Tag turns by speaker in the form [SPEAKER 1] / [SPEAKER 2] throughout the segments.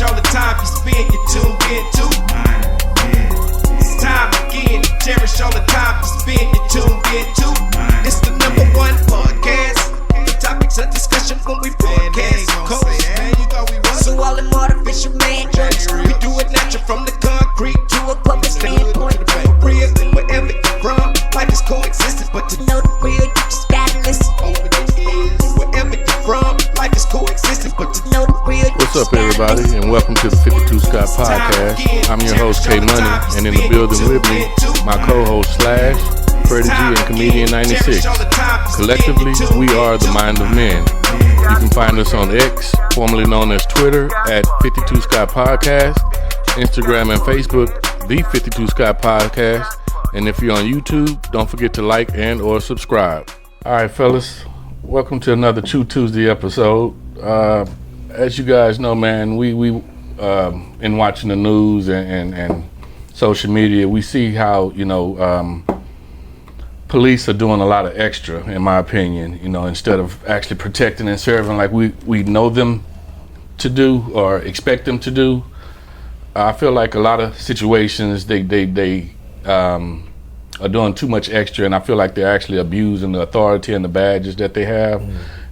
[SPEAKER 1] cherish all the time you spend, you tuned in to. It's time again to cherish all the time you spend, you tuned in to. It's the number one podcast. The topics of discussion when we broadcast. So all them artificial man jokes, we do it natural from the concrete to a public standpoint. Real, wherever you're from, life is coexisting, but to know the real, you just gotta listen. Wherever you're from, life is coexisting, but to know the real.
[SPEAKER 2] What's up, everybody, and welcome to the 52 Scott Podcast. I'm your host, K Money, and in the building with me, my co-host Slash, Freddie G, and Comedian 96. Collectively, we are the Mind of Men. You can find us on X, formerly known as Twitter, at 52 Scott Podcast, Instagram and Facebook, the 52 Scott Podcast, and if you're on YouTube, don't forget to like and or subscribe. All right, fellas, welcome to another True Tuesday episode. As you guys know, man, we in watching the news and social media, we see how, police are doing a lot of extra, in my opinion, instead of actually protecting and serving like we know them to do or expect them to do. I feel like a lot of situations they are doing too much extra, and I feel like they're actually abusing the authority and the badges that they have.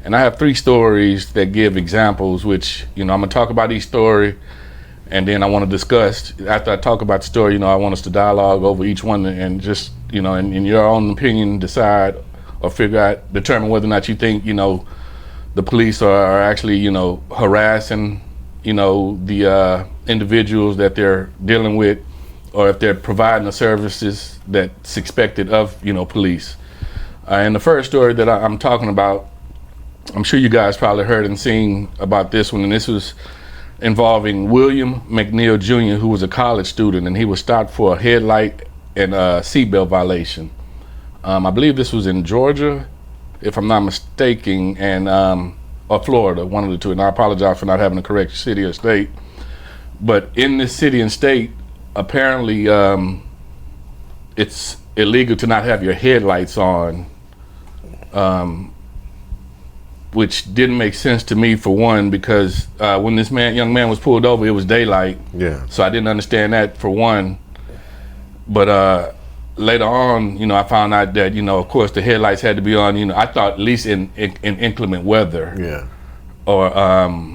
[SPEAKER 2] And I have 3 stories that give examples, which, I'm gonna talk about each story, and then I want to discuss. After I talk about the story, I want us to dialogue over each one and just, in your own opinion, decide or determine whether or not you think, the police are actually, harassing, the individuals that they're dealing with, or if they're providing the services that's expected of, police. And the first story that I'm talking about, I'm sure you guys probably heard and seen about this one, and this was involving William McNeil Jr., who was a college student, and he was stopped for a headlight and a seatbelt violation. I believe this was in Georgia, if I'm not mistaken, and or Florida, one of the two, and I apologize for not having the correct city or state. But in this city and state, apparently it's illegal to not have your headlights on, which didn't make sense to me, for one, because when this young man was pulled over, it was daylight. Yeah. So I didn't understand that, for one. But later on, I found out that, of course, the headlights had to be on. I thought at least in inclement weather. Yeah. Or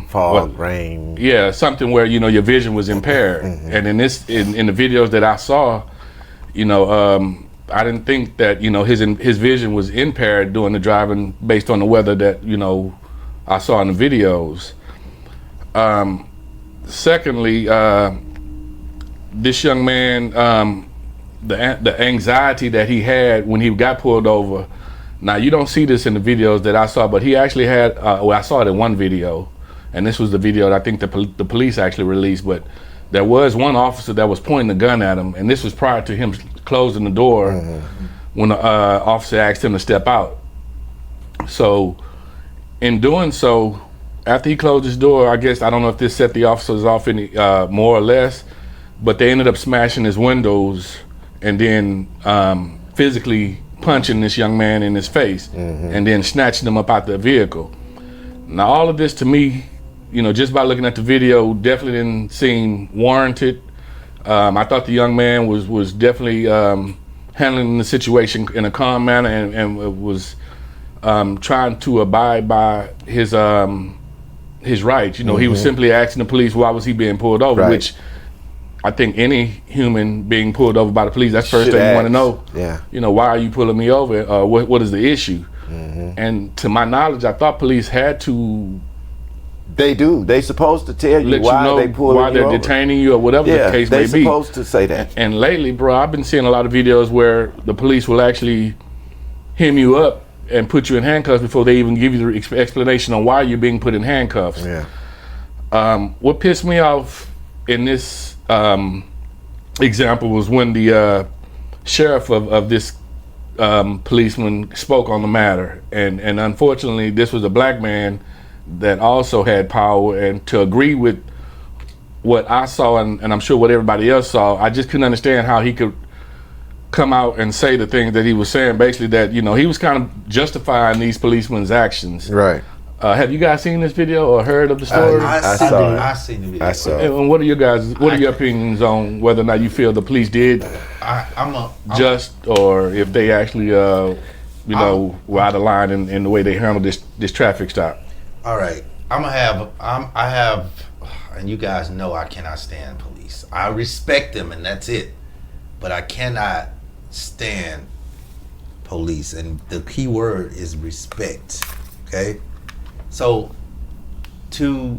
[SPEAKER 3] fog, rain.
[SPEAKER 2] Yeah, something where your vision was impaired. Mm-hmm. And in the videos that I saw, I didn't think that his vision was impaired during the driving based on the weather that I saw in the videos. Secondly, this young man, the anxiety that he had when he got pulled over. Now, you don't see this in the videos that I saw, but he actually had, I saw it in one video, and this was the video that I think the police actually released, but there was one officer that was pointing a gun at him, and this was prior to him closing the door. Mm-hmm. When the officer asked him to step out. So, in doing so, after he closed his door, I guess, I don't know if this set the officers off any more or less, but they ended up smashing his windows and then physically punching this young man in his face, mm-hmm. and then snatching him up out the vehicle. Now, all of this to me, just by looking at the video, definitely didn't seem warranted. I thought the young man was definitely handling the situation in a calm manner and was trying to abide by his rights. Mm-hmm. He was simply asking the police why was he being pulled over, right. Which I think any human being pulled over by the police, that's the first thing you want to know. Yeah. Why are you pulling me over? What is the issue? Mm-hmm. And to my knowledge, I thought police had to.
[SPEAKER 3] They do. They supposed to tell you why they pulling you over.
[SPEAKER 2] Why they're detaining you or whatever the case may be.
[SPEAKER 3] They're supposed to say that.
[SPEAKER 2] And lately, bro, I've been seeing a lot of videos where the police will actually hem you up and put you in handcuffs before they even give you the explanation on why you're being put in handcuffs. Yeah. What pissed me off in this example was when the sheriff of this policeman spoke on the matter, and unfortunately this was a black man that also had power, and to agree with what I saw and I'm sure what everybody else saw, I just couldn't understand how he could come out and say the things that he was saying, basically that he was kind of justifying these policemen's actions.
[SPEAKER 3] Right.
[SPEAKER 2] Have you guys seen this video or heard of the story?
[SPEAKER 3] I saw it.
[SPEAKER 4] I seen the video.
[SPEAKER 3] I saw it.
[SPEAKER 2] And what are your opinions on whether or not you feel the police did just, or if they actually, were out of line in the way they handled this traffic stop?
[SPEAKER 4] All right, I have, and you guys know I cannot stand police. I respect them, and that's it. But I cannot stand police, and the key word is respect. Okay, so I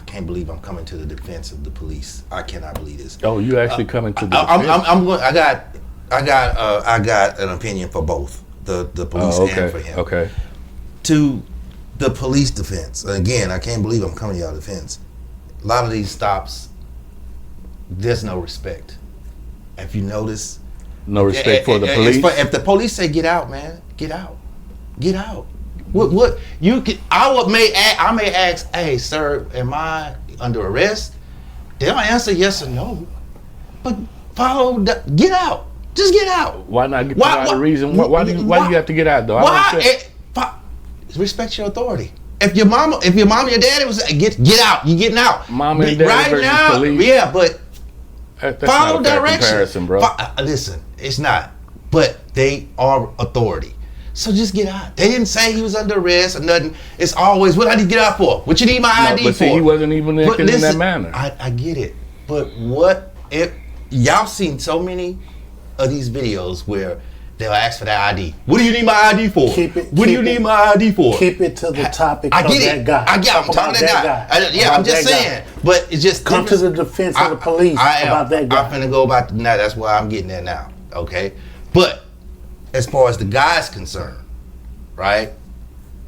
[SPEAKER 4] can't believe I'm coming to the defense of the police. I cannot believe this.
[SPEAKER 2] Oh, you actually coming to the defense?
[SPEAKER 4] I got an opinion for both the police and for him.
[SPEAKER 2] Okay.
[SPEAKER 4] To the police defense, again, I can't believe I'm coming to y'all defense. A lot of these stops, there's no respect. If you notice,
[SPEAKER 2] no respect for the police.
[SPEAKER 4] If the police say get out, man, get out, get out. What you can? I may ask, hey, sir, am I under arrest? They'll answer yes or no, but get out. Just get out.
[SPEAKER 2] Why not provide a reason? Why do you have to get out though?
[SPEAKER 4] Respect your authority. If your mama, your daddy was get out, you getting out.
[SPEAKER 2] Mama and daddy
[SPEAKER 4] right
[SPEAKER 2] versus
[SPEAKER 4] now,
[SPEAKER 2] police.
[SPEAKER 4] yeah, but
[SPEAKER 2] that's
[SPEAKER 4] follow
[SPEAKER 2] not a fair
[SPEAKER 4] direction,
[SPEAKER 2] comparison, bro.
[SPEAKER 4] Listen, it's not, but they are authority. So just get out. They didn't say he was under arrest or nothing. It's always, what I need to get out for? What you need my ID for?
[SPEAKER 2] But see, he wasn't even acting in that manner.
[SPEAKER 4] I get it. But what if y'all seen so many of these videos where they'll ask for that ID? What do you need my ID for? What do you need my ID for?
[SPEAKER 5] Keep it to the topic
[SPEAKER 4] of
[SPEAKER 5] that guy.
[SPEAKER 4] I'm talking to that guy. I'm just saying. But it's just
[SPEAKER 5] come to the defense of the police about that guy.
[SPEAKER 4] I'm finna go about now. That's why I'm getting there now. Okay, but as far as the guy's concerned, right?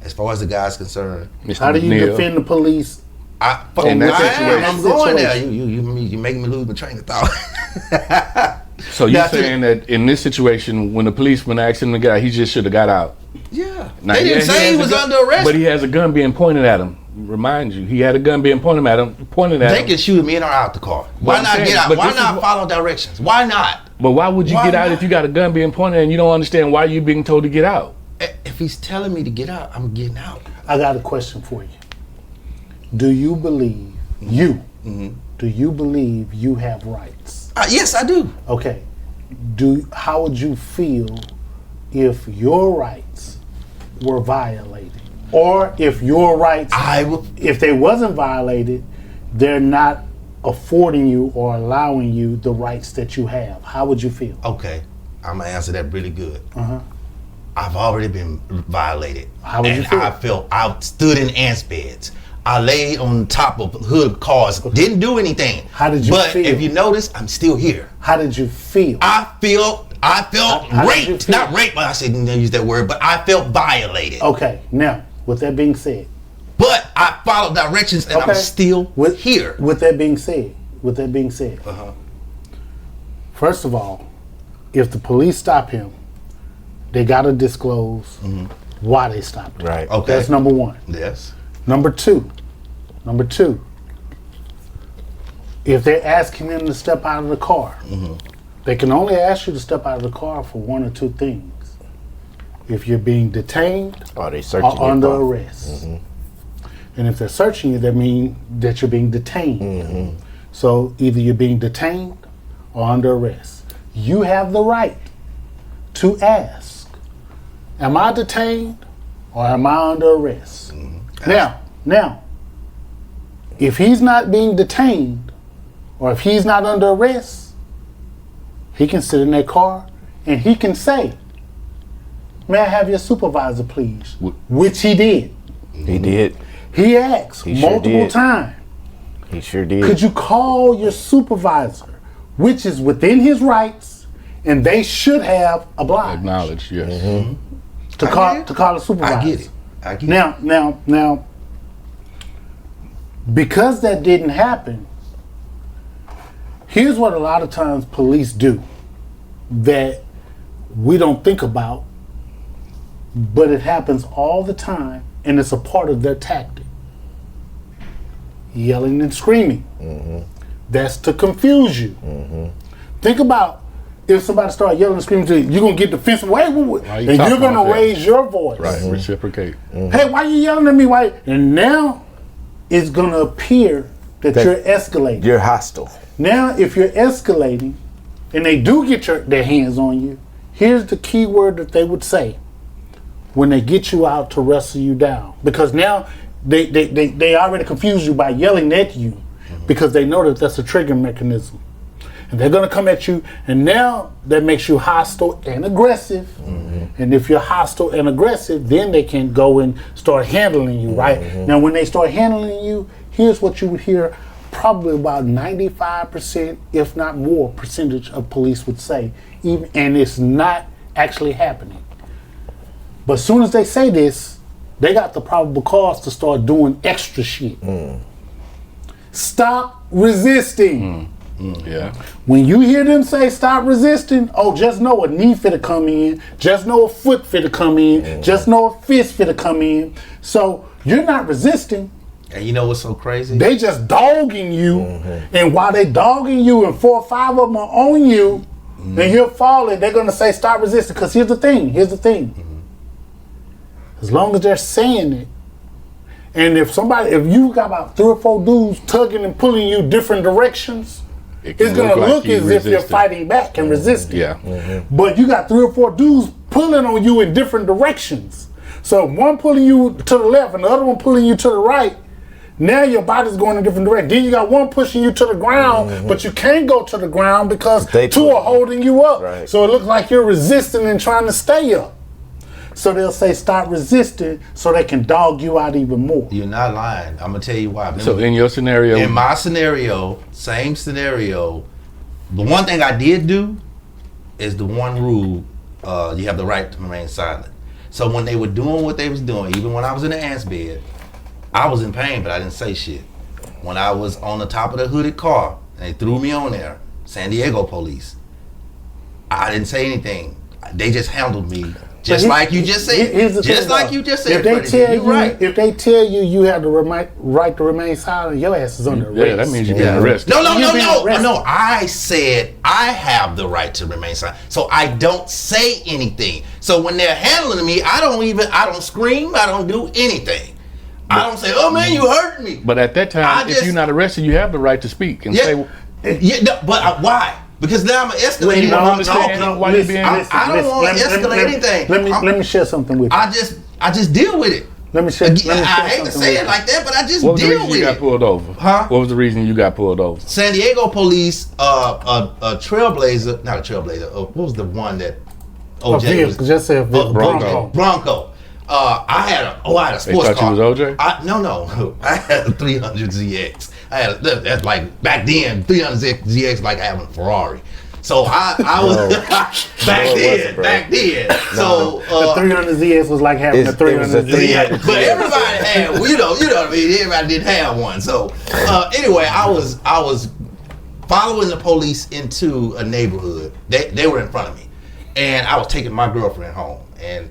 [SPEAKER 4] As far as the guy's concerned,
[SPEAKER 5] how do you defend the police?
[SPEAKER 4] I'm going there. You making me lose my train of thought.
[SPEAKER 2] So you're saying that in this situation, when the policeman asked him to get out, he just should have got out?
[SPEAKER 4] Yeah.
[SPEAKER 2] Now,
[SPEAKER 4] they didn't say he was under arrest.
[SPEAKER 2] But he has a gun being pointed at him. Remind you, he had a gun being pointed at him.
[SPEAKER 4] They can shoot me in or out the car. Why not get out? Why not follow directions? Why not?
[SPEAKER 2] But why would you get out if you got a gun being pointed and you don't understand why you're being told to get out?
[SPEAKER 4] If he's telling me to get out, I'm getting out.
[SPEAKER 5] I got a question for you. Do you believe do you believe you have rights?
[SPEAKER 4] Yes, I do.
[SPEAKER 5] Okay. How would you feel if your rights were violated? Or if your rights, if they wasn't violated, they're not affording you or allowing you the rights that you have. How would you feel?
[SPEAKER 4] Okay. I'm going to answer that really good. I've already been violated.
[SPEAKER 5] How would you feel?
[SPEAKER 4] I stood in ants beds. I laid on top of hood of cars. Didn't do anything.
[SPEAKER 5] How did you feel?
[SPEAKER 4] But if you notice, I'm still here.
[SPEAKER 5] How did you feel?
[SPEAKER 4] I felt raped. Not raped, but I shouldn't use that word, but I felt violated.
[SPEAKER 5] Okay. Now, with that being said.
[SPEAKER 4] But I followed directions and I'm still here.
[SPEAKER 5] With that being said. First of all, if the police stop him, they got to disclose why they stopped him.
[SPEAKER 3] Right.
[SPEAKER 4] Okay.
[SPEAKER 5] That's number one.
[SPEAKER 4] Yes.
[SPEAKER 5] Number two, if they're asking him to step out of the car, they can only ask you to step out of the car for one or two things. If you're being detained or under arrest. And if they're searching you, that means that you're being detained. So either you're being detained or under arrest. You have the right to ask, am I detained or am I under arrest? Now, if he's not being detained or if he's not under arrest, he can sit in that car and he can say, may I have your supervisor, please? Which he did.
[SPEAKER 3] He did.
[SPEAKER 5] He asked multiple times.
[SPEAKER 3] He sure did.
[SPEAKER 5] Could you call your supervisor, which is within his rights, and they should have obliged.
[SPEAKER 2] Acknowledged, yes.
[SPEAKER 5] To call a supervisor.
[SPEAKER 4] I get it.
[SPEAKER 5] Now, because that didn't happen, here's what a lot of times police do that we don't think about, but it happens all the time, and it's a part of their tactic. Yelling and screaming. That's to confuse you. Think about if somebody start yelling and screaming to you, you're gonna get defensive. Wait, and you're gonna raise your voice.
[SPEAKER 2] Right, reciprocate.
[SPEAKER 5] Hey, why you yelling at me? Why? And now it's gonna appear that you're escalating.
[SPEAKER 3] You're hostile.
[SPEAKER 5] Now, if you're escalating, and they do get their hands on you, here's the key word that they would say when they get you out to wrestle you down. Because now they already confuse you by yelling at you because they know that that's a trigger mechanism. And they're going to come at you, and now that makes you hostile and aggressive. And if you're hostile and aggressive, then they can go and start handling you, right? Now, when they start handling you, here's what you would hear probably about 95%, if not more, percentage of police would say, and it's not actually happening. But as soon as they say this, they got the probable cause to start doing extra shit. Stop resisting.
[SPEAKER 2] Yeah.
[SPEAKER 5] When you hear them say stop resisting, just know a knee fit to come in, just know a foot fit to come in, just know a fist fit to come in. So you're not resisting.
[SPEAKER 4] And you know what's so crazy?
[SPEAKER 5] They just dogging you, and while they dogging you and 4 or 5 of them are on you, and you're falling, they're gonna say stop resisting. Because here's the thing. As long as they're saying it, and if you got about 3 or 4 dudes tugging and pulling you different directions, it's gonna look as if you're fighting back and resisting.
[SPEAKER 2] Yeah.
[SPEAKER 5] But you got 3 or 4 dudes pulling on you in different directions. So one pulling you to the left and the other one pulling you to the right. Now your body's going in different directions. Then you got one pushing you to the ground, but you can't go to the ground because 2 are holding you up.
[SPEAKER 3] Right.
[SPEAKER 5] So it looks like you're resisting and trying to stay up. So they'll say stop resisting so they can dog you out even more.
[SPEAKER 4] You're not lying. I'm gonna tell you why.
[SPEAKER 2] So in your scenario,
[SPEAKER 4] in my scenario, same scenario, the one thing I did do is the one rule: you have the right to remain silent. So when they were doing what they was doing, even when I was in the ants bed, I was in pain, but I didn't say shit. When I was on the top of the hooded car and they threw me on there, San Diego police, I didn't say anything. They just handled me. Just like you just said. Just like you just said.
[SPEAKER 5] If they tell you you have the right to remain silent, your ass is under arrest.
[SPEAKER 2] Yeah, that means you're getting arrested.
[SPEAKER 4] No. I said I have the right to remain silent, so I don't say anything. So when they're handling me, I don't scream. I don't do anything. I don't say, "Oh man, you hurt me."
[SPEAKER 2] But at that time, if you're not arrested, you have the right to speak and say.
[SPEAKER 4] But why? Because now I'm escalating. I don't want to escalate anything.
[SPEAKER 5] Let me share something with you.
[SPEAKER 4] I just deal with it. I hate to say it like that, but I just deal with it. What was the reason you got
[SPEAKER 2] pulled over?
[SPEAKER 4] Huh?
[SPEAKER 2] What was the reason you got pulled over?
[SPEAKER 4] San Diego police, a Trailblazer, not a Trailblazer. What was the one that OJ was?
[SPEAKER 5] Just say
[SPEAKER 4] Bronco. I had a sports car.
[SPEAKER 2] They thought you was OJ?
[SPEAKER 4] No. I had a 300 ZX. That's like back then 300 ZX like having a Ferrari. So I was back then. So
[SPEAKER 5] the 300 ZX was like having a 300 ZX.
[SPEAKER 4] But everybody had, you know what I mean. Everybody didn't have one. So anyway, I was following the police into a neighborhood. They were in front of me, and I was taking my girlfriend home, and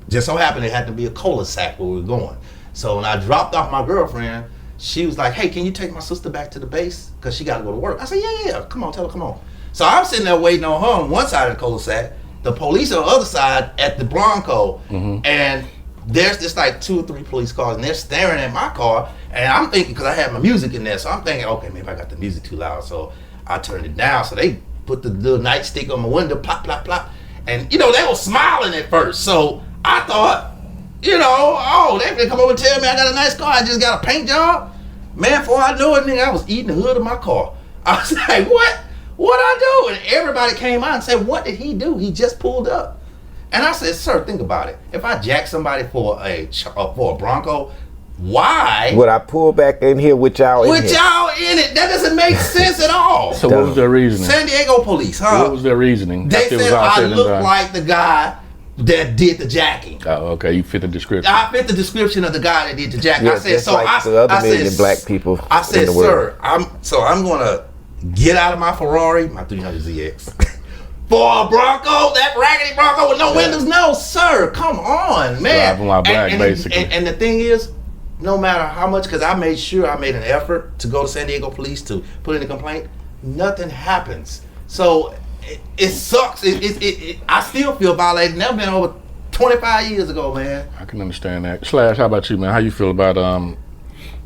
[SPEAKER 4] just so happened it had to be a cul-de-sac where we were going. So when I dropped off my girlfriend, she was like, "Hey, can you take my sister back to the base? Because she got to go to work." I said, yeah. Come on, tell her, come on. So I'm sitting there waiting on her on one side of the cul-de-sac, the police on the other side at the Bronco, and there's just like 2 or 3 police cars, and they're staring at my car, and I'm thinking, because I had my music in there, so I'm thinking, okay, maybe I got the music too loud, so I turned it down. So they put the little nightstick on my window, plop, plop, plop, and they were smiling at first, so I thought, they can come over and tell me I got a nice car, I just got a paint job. Man, before I knew it, nigga, I was eating the hood of my car. I was like, what? What'd I do? And everybody came out and said, what did he do? He just pulled up. And I said, sir, think about it. If I jack somebody for a Bronco, why
[SPEAKER 3] would I pull back in here with y'all
[SPEAKER 4] in it? That doesn't make sense at all.
[SPEAKER 2] So what was their reasoning?
[SPEAKER 4] San Diego police, huh?
[SPEAKER 2] What was their reasoning?
[SPEAKER 4] They said I look like the guy that did the jacking.
[SPEAKER 2] Oh, okay. You fit the description.
[SPEAKER 4] I fit the description of the guy that did the jacking.
[SPEAKER 3] Yeah,
[SPEAKER 4] I said, so
[SPEAKER 3] like the other million black people.
[SPEAKER 4] I said,
[SPEAKER 3] in the
[SPEAKER 4] sir,
[SPEAKER 3] world.
[SPEAKER 4] I'm gonna get out of my Ferrari, my 300 ZX, for a Bronco, that raggedy Bronco with no windows. No, sir, come on, man.
[SPEAKER 2] Driving while black, basically.
[SPEAKER 4] And the thing is, no matter how much, because I made sure I made an effort to go to San Diego police to put in a complaint, nothing happens. So it sucks. I still feel violated. Never been over 25 years ago, man.
[SPEAKER 2] I can understand that. Slash, how about you, man? How you feel about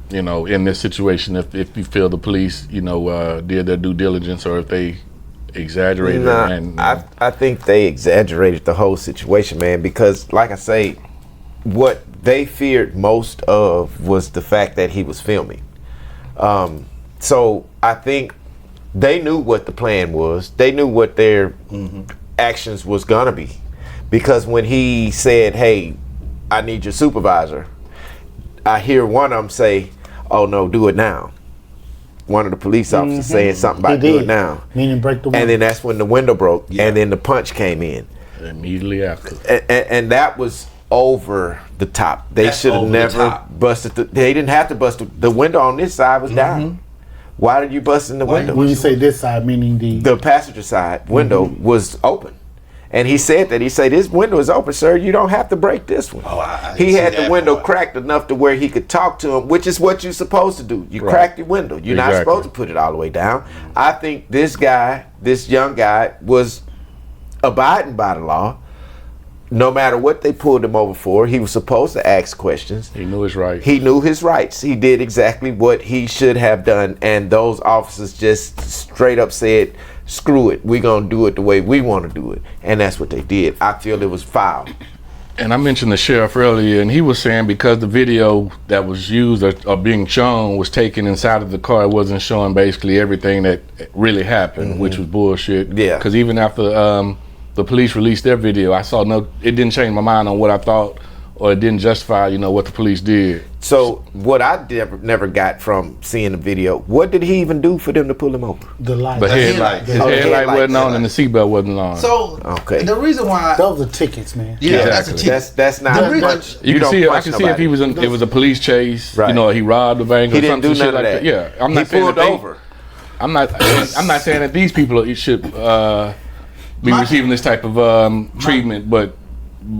[SPEAKER 2] in this situation, if you feel the police, did their due diligence, or if they exaggerated?
[SPEAKER 3] I think they exaggerated the whole situation, man, because like I say, what they feared most of was the fact that he was filming. So I think they knew what the plan was. They knew what their actions was gonna be, because when he said, "Hey, I need your supervisor," I hear one of them say, "Oh no, do it now." One of the police officers saying something about do it now.
[SPEAKER 5] Meaning break the window.
[SPEAKER 3] And then that's when the window broke, and then the punch came in.
[SPEAKER 2] Immediately after.
[SPEAKER 3] And that was over the top. They should have never busted they didn't have to bust the window on this side was down. Why did you bust in the window?
[SPEAKER 5] When you say this side, meaning
[SPEAKER 3] the passenger side window was open. And he said that. He said, "This window is open, sir. You don't have to break this one." He had the window cracked enough to where he could talk to him, which is what you're supposed to do. You crack your window. You're not supposed to put it all the way down. I think this young guy, was abiding by the law. No matter what they pulled him over for, he was supposed to ask questions.
[SPEAKER 2] He knew his rights.
[SPEAKER 3] He knew his rights. He did exactly what he should have done. And those officers just straight up said, "Screw it, we're going to do it the way we want to do it." And that's what they did. I feel it was foul.
[SPEAKER 2] And I mentioned the sheriff earlier, and he was saying because the video that was used or being shown was taken inside of the car, it wasn't showing basically everything that really happened, which was bullshit.
[SPEAKER 3] Yeah.
[SPEAKER 2] Because even after the police released their video, it didn't change my mind on what I thought, or it didn't justify, what the police did.
[SPEAKER 3] So what I never got from seeing the video, what did he even do for them to pull him over?
[SPEAKER 5] the light.
[SPEAKER 2] The headlight. His headlight wasn't on and the seatbelt wasn't on.
[SPEAKER 4] So the reason why
[SPEAKER 5] Those are tickets, man.
[SPEAKER 4] that's a ticket.
[SPEAKER 3] That's not punch.
[SPEAKER 2] You can
[SPEAKER 3] don't
[SPEAKER 2] see. I
[SPEAKER 3] punch
[SPEAKER 2] can see if
[SPEAKER 3] nobody.
[SPEAKER 2] it was a police chase.
[SPEAKER 3] Right.
[SPEAKER 2] He robbed the bank.
[SPEAKER 3] He
[SPEAKER 2] or
[SPEAKER 3] didn't do
[SPEAKER 2] something,
[SPEAKER 3] none of
[SPEAKER 2] shit like
[SPEAKER 3] that.
[SPEAKER 2] Yeah, I'm not
[SPEAKER 3] he
[SPEAKER 2] saying
[SPEAKER 3] pulled
[SPEAKER 2] that
[SPEAKER 3] over.
[SPEAKER 2] I'm not saying that these people should be receiving this type of treatment, but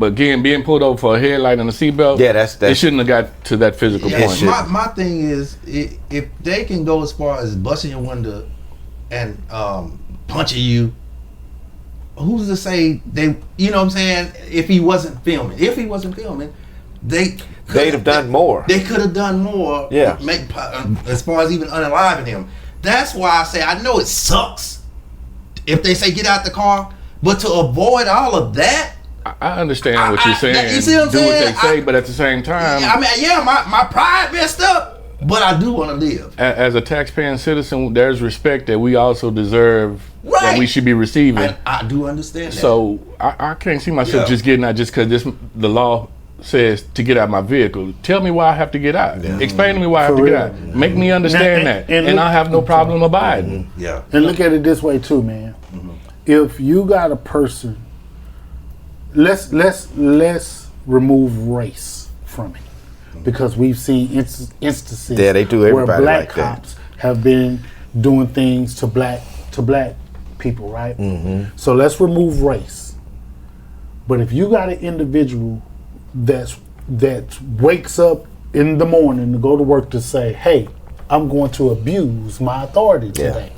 [SPEAKER 2] again, being pulled over for a headlight and a seatbelt, it shouldn't have got to that physical point.
[SPEAKER 4] My thing is, if they can go as far as busting your window and punching you, who's to say they? You know what I'm saying? If he wasn't filming, they'd
[SPEAKER 3] have done more.
[SPEAKER 4] They could have done more.
[SPEAKER 3] Yeah.
[SPEAKER 4] As far as even unaliving him. That's why I say I know it sucks if they say get out the car, but to avoid all of that.
[SPEAKER 2] I understand what you're saying.
[SPEAKER 4] You see what I'm saying?
[SPEAKER 2] What they say, but at the same time,
[SPEAKER 4] my pride messed up, but I do want to live.
[SPEAKER 2] As a taxpaying citizen, there's respect that we also deserve, that we should be receiving.
[SPEAKER 4] I do understand that.
[SPEAKER 2] So I can't see myself just getting out just because the law says to get out my vehicle. Tell me why I have to get out. Yeah. Explain to me why I have to get out. Make me understand that, and I have no problem abiding.
[SPEAKER 4] Yeah.
[SPEAKER 5] And look at it this way too, man. If you got a person, let's remove race from it, because we've seen instances
[SPEAKER 3] they do
[SPEAKER 5] where
[SPEAKER 3] everybody
[SPEAKER 5] black
[SPEAKER 3] like that.
[SPEAKER 5] cops have been doing things to black people, right? So let's remove race. But if you got an individual that wakes up in the morning to go to work to say, "Hey, I'm going to abuse my authority today.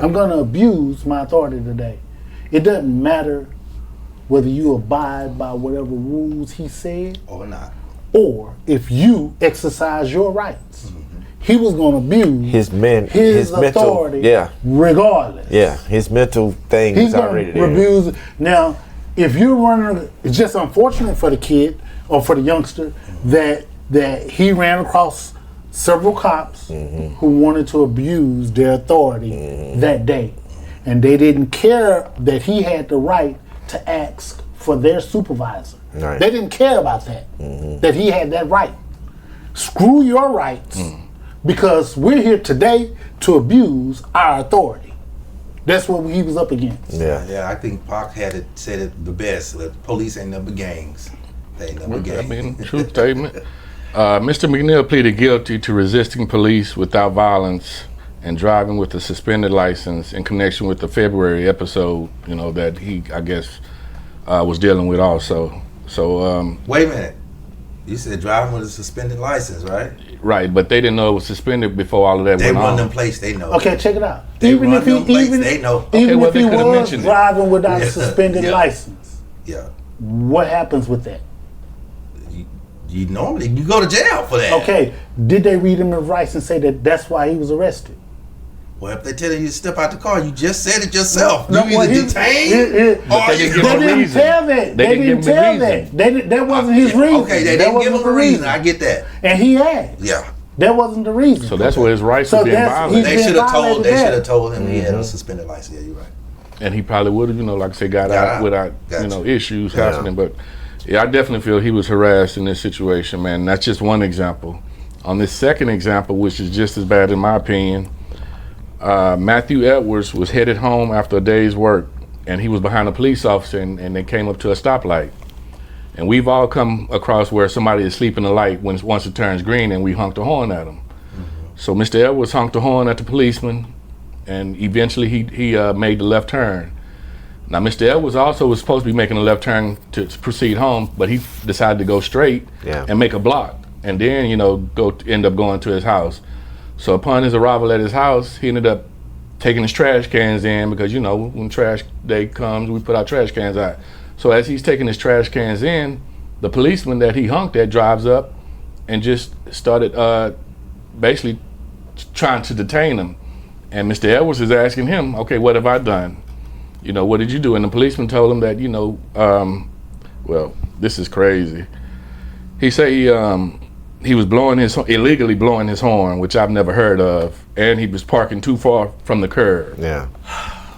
[SPEAKER 5] I'm going to abuse my authority today." It doesn't matter whether you abide by whatever rules he said
[SPEAKER 4] or not,
[SPEAKER 5] or if you exercise your rights. He was going to abuse his authority,
[SPEAKER 3] mental,
[SPEAKER 5] regardless.
[SPEAKER 3] Yeah, his mental thing is already there.
[SPEAKER 5] Abuse. Now, if you're running, it's just unfortunate for the kid or for the youngster that he ran across several cops who wanted to abuse their authority that day, and they didn't care that he had the right to ask for their supervisor.
[SPEAKER 3] Right.
[SPEAKER 5] They didn't care about that, that he had that right. Screw your rights, because we're here today to abuse our authority. That's what he was up against.
[SPEAKER 4] Yeah. I think Pac said it the best. The police ain't number gangs. They ain't number gangs.
[SPEAKER 2] I mean, true statement. Mr. McNeil pleaded guilty to resisting police without violence and driving with a suspended license in connection with the February episode, that he, I guess, was dealing with also. So
[SPEAKER 4] wait a minute. You said driving with a suspended license, right?
[SPEAKER 2] Right, but they didn't know it was suspended before all of that
[SPEAKER 4] They
[SPEAKER 2] went
[SPEAKER 4] run
[SPEAKER 2] on.
[SPEAKER 4] them plates, they know.
[SPEAKER 5] Okay, check it out.
[SPEAKER 4] They
[SPEAKER 5] Even
[SPEAKER 4] run
[SPEAKER 5] if he,
[SPEAKER 4] them plates,
[SPEAKER 5] even,
[SPEAKER 4] they know.
[SPEAKER 5] even
[SPEAKER 2] well,
[SPEAKER 5] if
[SPEAKER 2] they
[SPEAKER 5] he
[SPEAKER 2] could've
[SPEAKER 5] was
[SPEAKER 2] mentioned it.
[SPEAKER 5] driving without
[SPEAKER 4] Yeah.
[SPEAKER 5] a suspended
[SPEAKER 4] Yeah.
[SPEAKER 5] license,
[SPEAKER 4] Yeah.
[SPEAKER 5] what happens with that?
[SPEAKER 4] You normally you go to jail for that.
[SPEAKER 5] Okay, did they read him his rights and say that that's why he was arrested?
[SPEAKER 4] Well, if they tell you to step out the car, you just said it yourself.
[SPEAKER 5] No,
[SPEAKER 4] You
[SPEAKER 5] well,
[SPEAKER 4] either detained
[SPEAKER 2] But
[SPEAKER 4] or
[SPEAKER 2] they
[SPEAKER 4] you
[SPEAKER 2] didn't give
[SPEAKER 5] They
[SPEAKER 2] him a
[SPEAKER 5] didn't
[SPEAKER 2] reason.
[SPEAKER 5] tell that.
[SPEAKER 2] They didn't give him the
[SPEAKER 5] tell
[SPEAKER 2] reason.
[SPEAKER 5] that. That wasn't his reason.
[SPEAKER 4] Okay, they
[SPEAKER 5] That
[SPEAKER 4] didn't give
[SPEAKER 5] wasn't
[SPEAKER 4] him a
[SPEAKER 5] the
[SPEAKER 4] reason. I get that.
[SPEAKER 5] And he asked.
[SPEAKER 4] Yeah.
[SPEAKER 5] That wasn't the reason.
[SPEAKER 2] So that's where his rights
[SPEAKER 5] So
[SPEAKER 2] were being
[SPEAKER 5] that's-
[SPEAKER 2] violated.
[SPEAKER 4] They
[SPEAKER 5] been
[SPEAKER 4] should have told.
[SPEAKER 5] violated
[SPEAKER 4] They
[SPEAKER 5] that.
[SPEAKER 4] should have told him he had a suspended license. Yeah, you're right.
[SPEAKER 2] And he probably would have, like I said, got out without,
[SPEAKER 4] Gotcha.
[SPEAKER 2] issues happening. But yeah, I definitely feel he was harassed in this situation, man. That's just one example. On this second example, which is just as bad in my opinion, Matthew Edwards was headed home after a day's work, and he was behind a police officer, and they came up to a stoplight. And we've all come across where somebody is sleeping the light once it turns green, and we honk the horn at them. So Mr. Edwards honked the horn at the policeman, and eventually he made the left turn. Now, Mr. Edwards also was supposed to be making a left turn to proceed home, but he decided to go straight and make a block, and then end up going to his house. So upon his arrival at his house, he ended up taking his trash cans in because when trash day comes, we put our trash cans out. So as he's taking his trash cans in, the policeman that he honked at drives up and just started basically trying to detain him. And Mr. Edwards is asking him, okay, what have I done? What did you do? And the policeman told him that, well, this is crazy. He said he was illegally blowing his horn, which I've never heard of, and he was parking too far from the curb.
[SPEAKER 3] Yeah.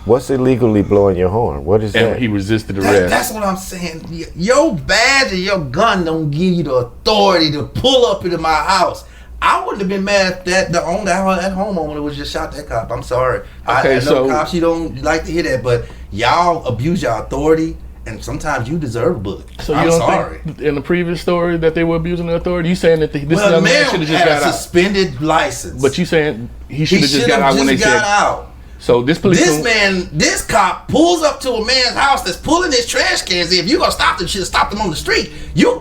[SPEAKER 3] What's illegally blowing your horn? What is that?
[SPEAKER 2] And he resisted arrest.
[SPEAKER 4] That's what I'm saying. Your badge and your gun don't give you the authority to pull up into my house. I wouldn't have been mad if that homeowner was just shot that cop. I'm sorry.
[SPEAKER 2] Okay,
[SPEAKER 4] I know cops, you don't like to hear that, but y'all abuse your authority, and sometimes you deserve a bullet.
[SPEAKER 2] So
[SPEAKER 4] I'm
[SPEAKER 2] you don't
[SPEAKER 4] sorry.
[SPEAKER 2] think in the previous story that they were abusing the authority? You saying that this
[SPEAKER 4] Well,
[SPEAKER 2] young man
[SPEAKER 4] man
[SPEAKER 2] should have just
[SPEAKER 4] had
[SPEAKER 2] got
[SPEAKER 4] a
[SPEAKER 2] out?
[SPEAKER 4] suspended license.
[SPEAKER 2] But you saying he should have just got out when they said
[SPEAKER 4] out.
[SPEAKER 2] So this policeman,
[SPEAKER 4] This cop pulls up to a man's house that's pulling his trash cans in. If you gonna stop them, you should have stopped them on the street. You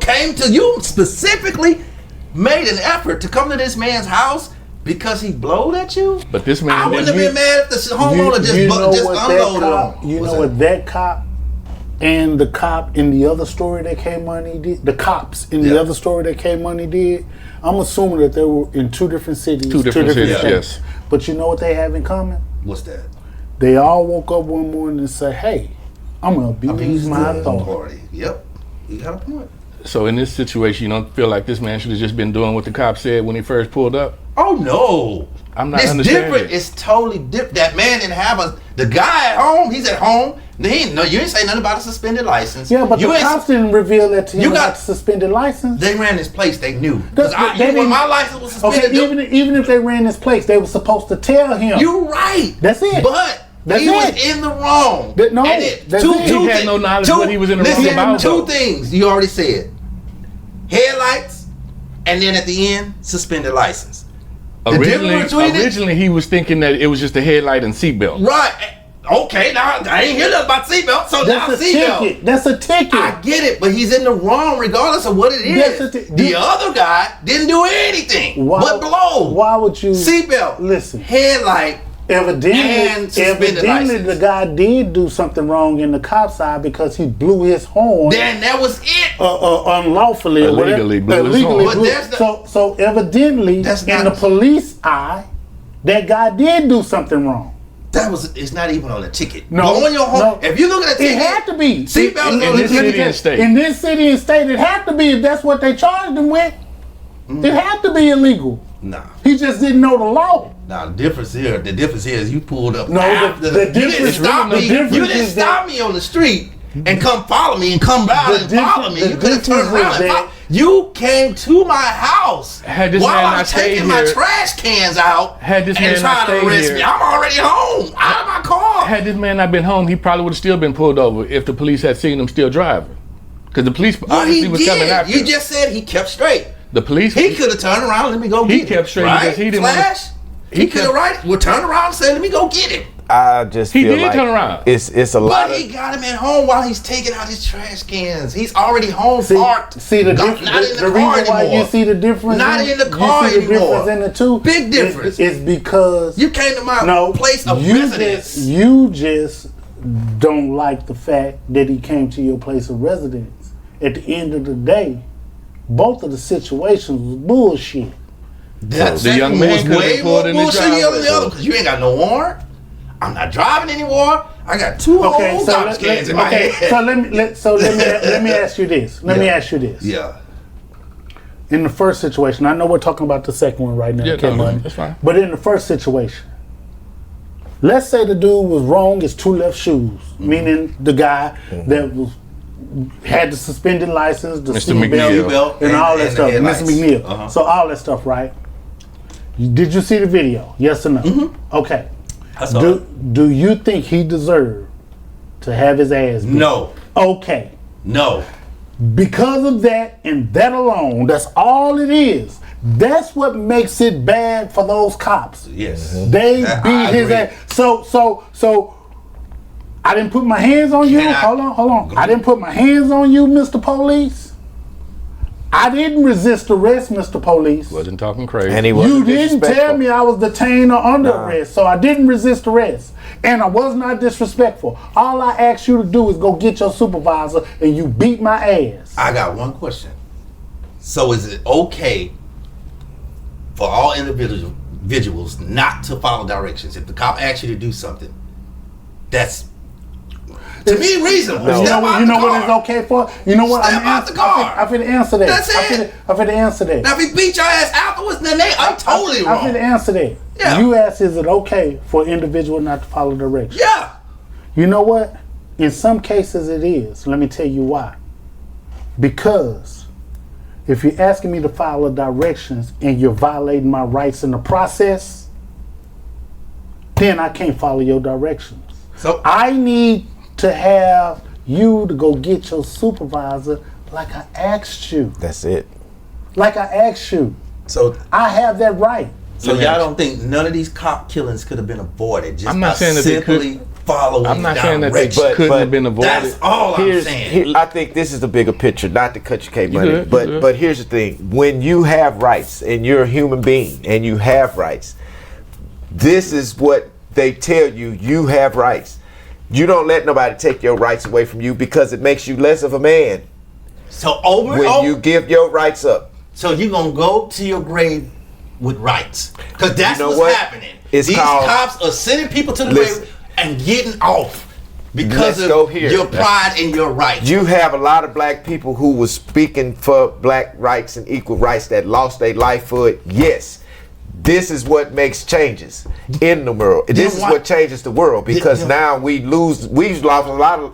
[SPEAKER 4] specifically made an effort to come to this man's house because he blowed at you.
[SPEAKER 2] But this man,
[SPEAKER 4] I wouldn't have been mad if the homeowner just unloaded him.
[SPEAKER 5] You know what that cop and the cop in the other story that came money did? The cops in the other story that came money did? I'm assuming that they were in two different cities.
[SPEAKER 2] Two different cities, yes.
[SPEAKER 5] But you know what they have in common?
[SPEAKER 4] What's that?
[SPEAKER 5] They all woke up one morning and said, hey, I'm going to abuse my authority.
[SPEAKER 4] Yep. You got a point.
[SPEAKER 2] So in this situation, you don't feel like this man should have just been doing what the cop said when he first pulled up?
[SPEAKER 4] Oh no.
[SPEAKER 2] I'm not
[SPEAKER 4] It's
[SPEAKER 2] understanding.
[SPEAKER 4] different. It's totally different. That man didn't have the guy at home, he's at home. You didn't say nothing about a suspended license.
[SPEAKER 5] Yeah, but the cops didn't reveal that to him about the suspended license.
[SPEAKER 4] They ran this place, they knew.
[SPEAKER 5] When
[SPEAKER 4] my license was suspended.
[SPEAKER 5] Okay, even if they ran this place, they were supposed to tell him.
[SPEAKER 4] You're right.
[SPEAKER 5] That's it.
[SPEAKER 4] But he was in the wrong.
[SPEAKER 5] He
[SPEAKER 2] had no knowledge what he was in the wrong about.
[SPEAKER 4] Two things you already said. Headlights, and then at the end, suspended license.
[SPEAKER 2] Originally, he was thinking that it was just a headlight and seatbelt.
[SPEAKER 4] Right. Okay, now I ain't hear nothing about seatbelt, so now seatbelt.
[SPEAKER 5] That's a ticket.
[SPEAKER 4] I get it, but he's in the wrong regardless of what it is. The other guy didn't do anything but blow.
[SPEAKER 5] Why would you?
[SPEAKER 4] Seatbelt.
[SPEAKER 5] Listen.
[SPEAKER 4] Headlight.
[SPEAKER 5] Evidently, the guy did do something wrong in the cop's eye because he blew his horn.
[SPEAKER 4] Then that was it.
[SPEAKER 5] Unlawfully.
[SPEAKER 2] Illegally blew his horn.
[SPEAKER 5] So evidently, in the police eye, that guy did do something wrong.
[SPEAKER 4] It's not even on the ticket.
[SPEAKER 5] No,
[SPEAKER 4] blowing your horn.
[SPEAKER 5] No.
[SPEAKER 4] If you look at the ticket,
[SPEAKER 5] it had to be.
[SPEAKER 4] Seatbelt
[SPEAKER 2] in this city and state.
[SPEAKER 5] In this city and state, it had to be if that's what they charged him with. It had to be illegal.
[SPEAKER 4] Nah.
[SPEAKER 5] He just didn't know the law.
[SPEAKER 4] Now the difference here is you pulled up.
[SPEAKER 5] No,
[SPEAKER 4] after
[SPEAKER 5] the difference.
[SPEAKER 4] You didn't stop me on the street and come follow me and come down and follow me. You could have turned around and follow. You came to my house while I'm taking my trash cans out and trying to arrest me. I'm already home, out of my car.
[SPEAKER 2] Had this man not been home, he probably would have still been pulled over if the police had seen him still driving. Because the police obviously was coming after him.
[SPEAKER 4] You just said he kept straight.
[SPEAKER 2] The police.
[SPEAKER 4] He could have turned around. Let me go get him.
[SPEAKER 2] He kept straight because he didn't.
[SPEAKER 4] Flash. He could have right. Well, turn around and say, "Let me go get him."
[SPEAKER 3] I just
[SPEAKER 2] He
[SPEAKER 3] feel
[SPEAKER 2] did
[SPEAKER 3] like
[SPEAKER 2] turn around.
[SPEAKER 3] It's a lot.
[SPEAKER 4] But he got him at home while he's taking out his trash cans. He's already home parked.
[SPEAKER 5] See the difference.
[SPEAKER 4] Not in the
[SPEAKER 5] The
[SPEAKER 4] car
[SPEAKER 5] reason why
[SPEAKER 4] anymore.
[SPEAKER 5] you see the difference.
[SPEAKER 4] Not in the car
[SPEAKER 5] you see the
[SPEAKER 4] anymore.
[SPEAKER 5] difference in the two.
[SPEAKER 4] Big difference.
[SPEAKER 5] Is because
[SPEAKER 4] You came to my place of residence.
[SPEAKER 5] You just don't like the fact that he came to your place of residence. At the end of the day, both of the situations was bullshit.
[SPEAKER 4] That
[SPEAKER 2] The young
[SPEAKER 4] second
[SPEAKER 2] man
[SPEAKER 4] was
[SPEAKER 2] could have
[SPEAKER 4] way
[SPEAKER 2] pulled
[SPEAKER 4] more
[SPEAKER 2] in the
[SPEAKER 4] bullshit than the
[SPEAKER 2] driveway.
[SPEAKER 4] other because you ain't got no warrant. I'm not driving anymore. I got two whole garbage cans in my head.
[SPEAKER 5] So let me ask you this. Let me ask you this.
[SPEAKER 4] Yeah.
[SPEAKER 5] In the first situation, I know we're talking about the second one right now.
[SPEAKER 2] Yeah,
[SPEAKER 5] okay,
[SPEAKER 2] no,
[SPEAKER 5] Money.
[SPEAKER 2] that's fine.
[SPEAKER 5] But in the first situation, let's say the dude was wrong as two left shoes, meaning the guy that was had the suspended license, the
[SPEAKER 2] Mr.
[SPEAKER 5] seatbelt,
[SPEAKER 2] McNeil.
[SPEAKER 5] and all that
[SPEAKER 4] and
[SPEAKER 5] stuff.
[SPEAKER 4] the
[SPEAKER 5] Mr.
[SPEAKER 4] headlights.
[SPEAKER 5] McNeil.
[SPEAKER 4] Uh-huh.
[SPEAKER 5] So all that stuff, right? Did you see the video? Yes or no? Okay.
[SPEAKER 4] I saw it.
[SPEAKER 5] Do you think he deserved to have his ass beat?
[SPEAKER 4] No.
[SPEAKER 5] Okay.
[SPEAKER 4] No.
[SPEAKER 5] Because of that and that alone, that's all it is. That's what makes it bad for those cops.
[SPEAKER 4] Yes.
[SPEAKER 5] They
[SPEAKER 4] I
[SPEAKER 5] beat his
[SPEAKER 4] agree.
[SPEAKER 5] ass. So I didn't put my hands on you.
[SPEAKER 4] Can I-
[SPEAKER 5] Hold on. I didn't put my hands on you, Mr. Police. I didn't resist arrest, Mr. Police.
[SPEAKER 2] Wasn't talking crazy.
[SPEAKER 3] And he
[SPEAKER 5] You
[SPEAKER 3] wasn't
[SPEAKER 5] didn't tell
[SPEAKER 3] disrespectful.
[SPEAKER 5] me I was detained or under arrest, so I didn't resist arrest. And I was not disrespectful. All I asked you to do is go get your supervisor, and you beat my ass.
[SPEAKER 4] I got one question. So is it okay for all individuals not to follow directions? If the cop asks you to do something, that's to me reasonable.
[SPEAKER 3] No.
[SPEAKER 4] Step out
[SPEAKER 5] You know
[SPEAKER 4] the
[SPEAKER 5] what
[SPEAKER 4] car.
[SPEAKER 5] it's okay for? You know what?
[SPEAKER 4] Step out the car.
[SPEAKER 5] I'm finna answer that.
[SPEAKER 4] That's it.
[SPEAKER 5] I'm finna answer that.
[SPEAKER 4] Now if he beat your ass afterwards, then I'm totally
[SPEAKER 5] I'm
[SPEAKER 4] wrong.
[SPEAKER 5] finna answer that.
[SPEAKER 4] Yeah.
[SPEAKER 5] You asked, is it okay for an individual not to follow directions?
[SPEAKER 4] Yeah.
[SPEAKER 5] You know what? In some cases it is. Let me tell you why. Because if you're asking me to follow directions and you're violating my rights in the process, then I can't follow your directions.
[SPEAKER 4] So
[SPEAKER 5] I need to have you to go get your supervisor like I asked you.
[SPEAKER 3] That's it.
[SPEAKER 5] Like I asked you.
[SPEAKER 4] so
[SPEAKER 5] I have that right.
[SPEAKER 4] so y'all don't think none of these cop killings could have been avoided just
[SPEAKER 2] I'm
[SPEAKER 4] by
[SPEAKER 2] not saying that they
[SPEAKER 4] simply following
[SPEAKER 2] I'm not saying that they
[SPEAKER 4] directions?
[SPEAKER 2] couldn't have been avoided.
[SPEAKER 4] That's all I'm saying.
[SPEAKER 3] I think this is the bigger picture, not to cut your K money,
[SPEAKER 2] good, you
[SPEAKER 3] but
[SPEAKER 2] good.
[SPEAKER 3] but here's the thing: when you have rights and you're a human being and you have rights, this is what they tell you: you have rights. You don't let nobody take your rights away from you because it makes you less of a man
[SPEAKER 4] So over and
[SPEAKER 3] when
[SPEAKER 4] over.
[SPEAKER 3] you give your rights up.
[SPEAKER 4] So you're gonna go to your grave with rights, because that's
[SPEAKER 3] You know
[SPEAKER 4] what's
[SPEAKER 3] what?
[SPEAKER 4] happening.
[SPEAKER 3] It's
[SPEAKER 4] These
[SPEAKER 3] called-
[SPEAKER 4] cops are sending people to the
[SPEAKER 3] Listen.
[SPEAKER 4] grave and getting off because
[SPEAKER 3] Let's go
[SPEAKER 4] of
[SPEAKER 3] here.
[SPEAKER 4] your pride and your rights.
[SPEAKER 3] You have a lot of black people who was speaking for black rights and equal rights that lost their life for it. Yes. This is what makes changes in the world. This is
[SPEAKER 4] why-
[SPEAKER 3] what changes the world because
[SPEAKER 4] Then-
[SPEAKER 3] now we've lost a lot of,